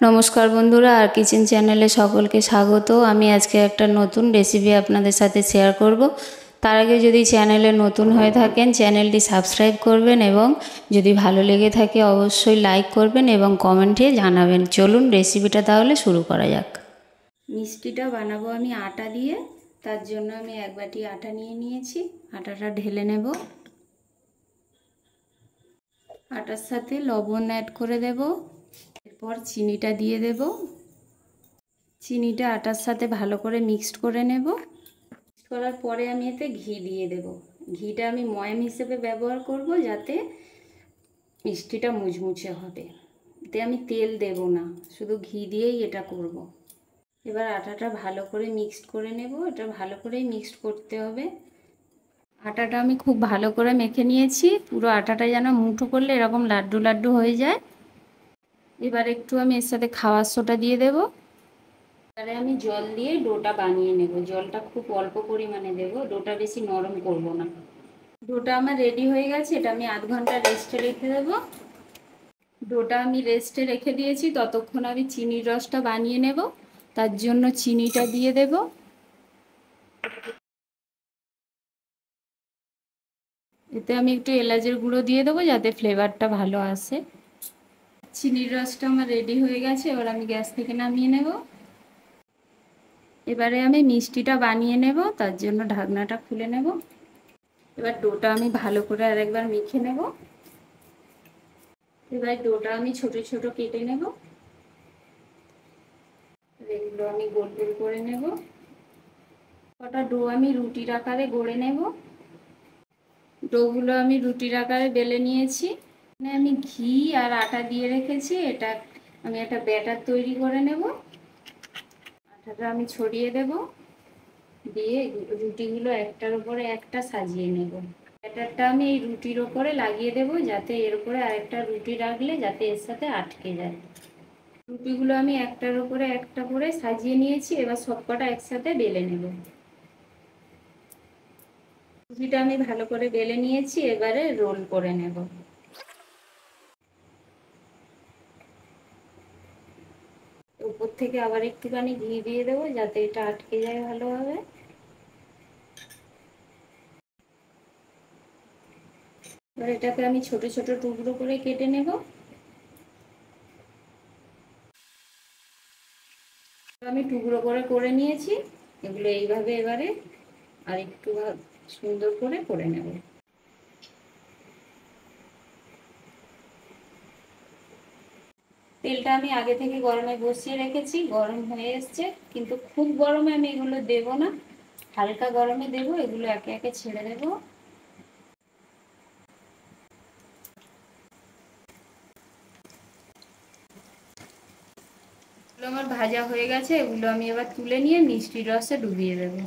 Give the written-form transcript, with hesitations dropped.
নমস্কার বন্ধুরা, আর কিচেন চ্যানেলে সকলকে স্বাগত। আমি আজকে একটা নতুন রেসিপি আপনাদের সাথে শেয়ার করব। তার আগে যদি চ্যানেলে নতুন হয়ে থাকেন চ্যানেলটি সাবস্ক্রাইব করবেন এবং যদি ভালো লেগে থাকে অবশ্যই লাইক করবেন এবং কমেন্টে জানাবেন। চলুন রেসিপিটা তাহলে শুরু করা যাক। মিষ্টিটা বানাবো আমি আটা দিয়ে, তার জন্য আমি এক বাটি আটা নিয়ে নিয়েছি। আটাটা ঢেলে নেব। আটার সাথে লবণ অ্যাড করে দেব। এরপর চিনিটা দিয়ে দেব। চিনিটা আটার সাথে ভালো করে মিক্সড করে নেব। মিক্সড করার পরে আমি এতে ঘি দিয়ে দেব। ঘিটা আমি ময়াম হিসেবে ব্যবহার করব, যাতে মিষ্টিটা মুচমুচে হবে। এতে আমি তেল দেব না, শুধু ঘি দিয়েই এটা করব। এবার আটাটা ভালো করে মিক্সড করে নেব। এটা ভালো করেই মিক্সড করতে হবে। আটাটা আমি খুব ভালো করে মেখে নিয়েছি। পুরো আটাটা যেন মুঠো করলে এরকম লাড্ডু লাড্ডু হয়ে যায়। এবার একটু আমি এর সাথে খাওয়ার সোডা দিয়ে দেব। এবারে আমি জল দিয়ে ডোটা বানিয়ে নেব। জলটা খুব অল্প পরিমাণে দেব, ডোটা বেশি নরম করব না। ডোটা আমার রেডি হয়ে গেছে, এটা আমি আধ ঘন্টা রেস্টে রেখে দেব। ডোটা আমি রেস্টে রেখে দিয়েছি, ততক্ষণ আমি চিনির রসটা বানিয়ে নেব। তার জন্য চিনিটা দিয়ে দেব। এতে আমি একটু এলাচের গুঁড়ো দিয়ে দেবো, যাতে ফ্লেভারটা ভালো আসে। চিনির রসটা আমার রেডি হয়ে গেছে, এবার আমি গ্যাস থেকে নামিয়ে নেব। এবারে আমি মিষ্টিটা বানিয়ে নেব, তার জন্য ঢাকনাটা খুলে নেব। এবার ডোটা আমি ভালো করে আরেকবার মেখে নেব। এবার ডোটা আমি ছোট ছোট কেটে নেব। এগুলো আমি গোল গোল করে নেব। কটা ডো আমি রুটির আকারে গড়ে নেব। ডোগুলো আমি রুটির আকারে বেলে নিয়েছি। এখানে আমি ঘি আর আটা দিয়ে রেখেছি। এটা আমি একটা ব্যাটার তৈরি করে নেব। আটাটা আমি ছড়িয়ে দেব, দিয়ে রুটিগুলো একটার উপরে একটা সাজিয়ে নেব। ব্যাটারটা আমি এই রুটির ওপরে লাগিয়ে দেব, যাতে এর উপরে আরেকটা রুটি রাখলে যাতে এর সাথে আটকে যায়। রুটিগুলো আমি একটার উপরে একটা করে সাজিয়ে নিয়েছি। এবার সবকটা একসাথে বেলে নেব। রুটিটা আমি ভালো করে বেলে নিয়েছি, এবারে রোল করে নেব। উপর থেকে আবার একটুখানি ঘি দিয়ে দেবো, যাতে এটা আটকে যায় ভালোভাবে। এবার এটাকে আমি ছোট ছোট টুকরো করে কেটে নেব। আমি টুকরো করে করে নিয়েছি। এগুলো এইভাবে এবারে আর একটু সুন্দর করে করে নেব। তেলটা আমি আগে থেকে গরমে বসিয়ে রেখেছি, গরম হয়ে এসছে, কিন্তু খুব গরমে আমি এগুলো দেব না, হালকা গরমে দেব। এগুলো একে একে ছেড়ে দেব। এগুলো আমার ভাজা হয়ে গেছে, এগুলো আমি এবার তুলে নিয়ে মিষ্টির রসে ডুবিয়ে দেবো।